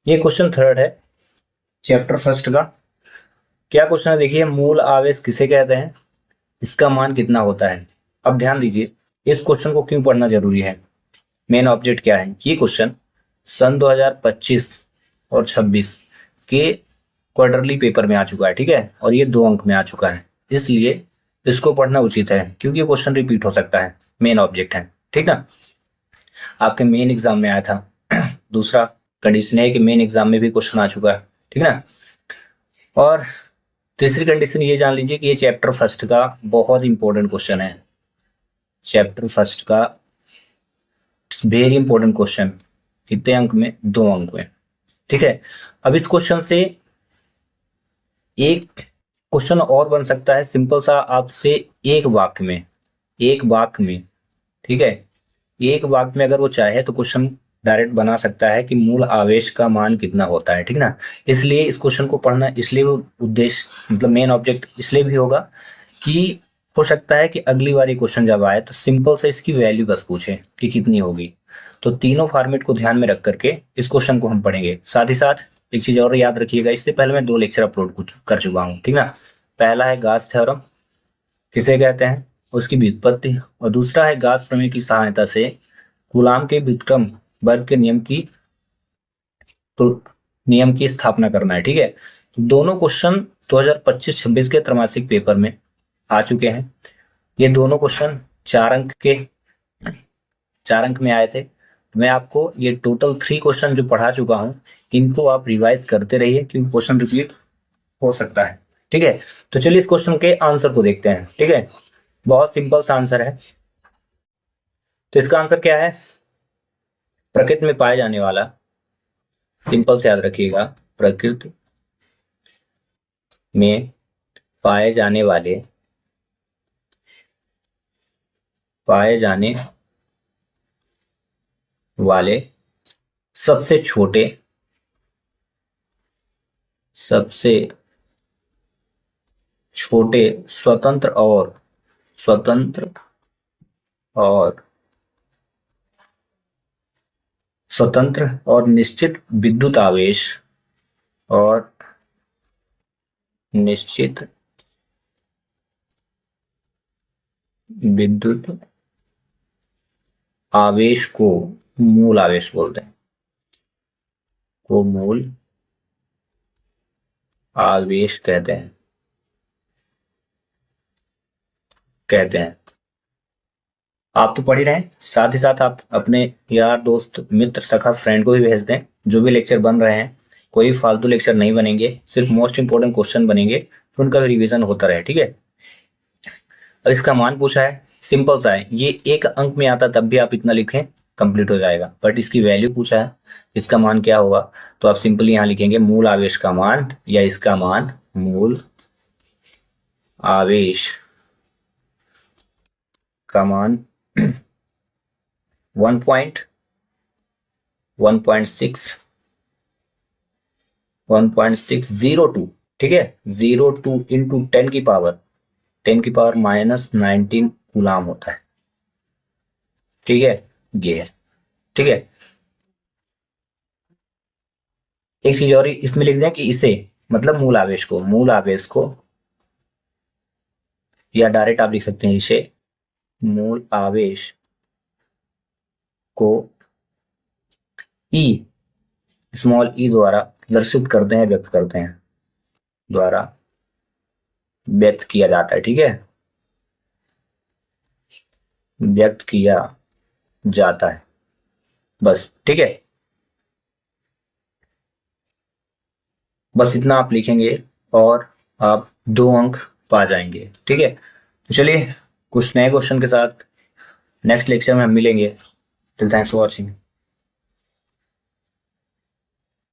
ये question third है chapter first का। क्या क्वेश्चन है देखिए, मूल आवेश किसे कहते हैं, इसका मान कितना होता है। अब ध्यान दीजिए, इस क्वेश्चन को क्यों पढ़ना जरूरी है, मेन ऑब्जेक्ट क्या है। ये क्वेश्चन सन 2025 और 26 के क्वार्टरली पेपर में आ चुका है, ठीक है, और ये 2 अंक में आ चुका है, इसलिए इसको पढ़ना उचित है क्योंकि ये क्वेश्चन रिपीट हो सकता है, मेन ऑब्जेक्ट है, ठीक ना। आपके मेन एग्जाम में आया था। दूसरा कंडीशन है कि मेन एग्जाम में भी क्वेश्चन आ चुका है, ठीक ना। और तीसरी कंडीशन ये जान लीजिए कि ये चैप्टर फर्स्ट का बहुत इंपॉर्टेंट क्वेश्चन है। चैप्टर फर्स्ट का वेरी इंपॉर्टेंट क्वेश्चन, कितने अंक में, 2 अंक में, ठीक है। अब इस क्वेश्चन से एक क्वेश्चन और बन सकता है, सिंपल सा, आपसे एक वाक्य में, एक वाक्य में, ठीक है, एक वाक्य में अगर वो चाहे तो क्वेश्चन डायरेक्ट बना सकता है कि मूल आवेश का मान कितना होता है, ठीक ना। इसलिए इस क्वेश्चन को पढ़ना, इसलिए वो उद्देश्य मतलब मेन ऑब्जेक्ट इसलिए भी होगा कि हो सकता है कि अगली बार ये क्वेश्चन जब आए तो सिंपल से इसकी वैल्यू बस पूछे कि कितनी होगी। तो तीनों फॉर्मेट को ध्यान में रख करके इस क्वेश्चन को हम पढ़ेंगे। साथ ही साथ एक चीज और याद रखिएगा, इससे पहले मैं 2 लेक्चर अपलोड कर चुका हूँ, ठीक ना। पहला है गास थ्योरम किसे कहते हैं, उसकी व्युत्पत्ति, और दूसरा है गास प्रमेय की सहायता से कूलाम के व्युत्क्रम वर्ग के नियम की स्थापना करना है, ठीक है। दोनों क्वेश्चन 2025-26 के त्रैमासिक पेपर में आ चुके हैं। ये दोनों क्वेश्चन 4 अंक में आए थे। मैं आपको ये टोटल 3 क्वेश्चन जो पढ़ा चुका हूँ, इनको आप रिवाइज करते रहिए क्योंकि क्वेश्चन रिपीट हो सकता है, ठीक है। तो चलिए इस क्वेश्चन के आंसर को देखते हैं, ठीक है। बहुत सिंपल सा आंसर है। तो इसका आंसर क्या है, प्रकृति में पाए जाने वाला, सिंपल से याद रखिएगा, प्रकृति में पाए जाने वाले सबसे छोटे स्वतंत्र और निश्चित विद्युत आवेश को मूल आवेश बोलते हैं, को मूल आवेश कहते हैं। आप तो पढ़ ही रहे हैं, साथ ही साथ आप अपने यार दोस्त मित्र सखा फ्रेंड को भी भेज दें। जो भी लेक्चर बन रहे हैं, कोई फालतू लेक्चर नहीं बनेंगे, सिर्फ मोस्ट इंपोर्टेंट क्वेश्चन बनेंगे, तो उनका भी रिवीजन होता रहे, ठीक है। अब इसका मान पूछा है, सिंपल सा है, ये 1 अंक में आता तब भी आप इतना लिखें कंप्लीट हो जाएगा, बट इसकी वैल्यू पूछा है, इसका मान क्या होगा, तो आप सिंपली यहाँ लिखेंगे मूल आवेश का मान, या इसका मान मूल आवेश का मान 1.602, ठीक है, 02 इंटू 10 की पावर -19 कूलाम होता है, ठीक है, ये है, ठीक है। एक चीज और इसमें लिख दें कि इसे मतलब मूल आवेश को या डायरेक्ट आप लिख सकते हैं, इसे मूल आवेश को ई, स्मॉल ई द्वारा प्रदर्शित करते हैं, व्यक्त किया जाता है, ठीक है, व्यक्त किया जाता है, बस, ठीक है। बस इतना आप लिखेंगे और आप 2 अंक पा जाएंगे, ठीक है। तो चलिए कुछ नए क्वेश्चन के साथ नेक्स्ट लेक्चर में हम मिलेंगे। Till thanks for watching.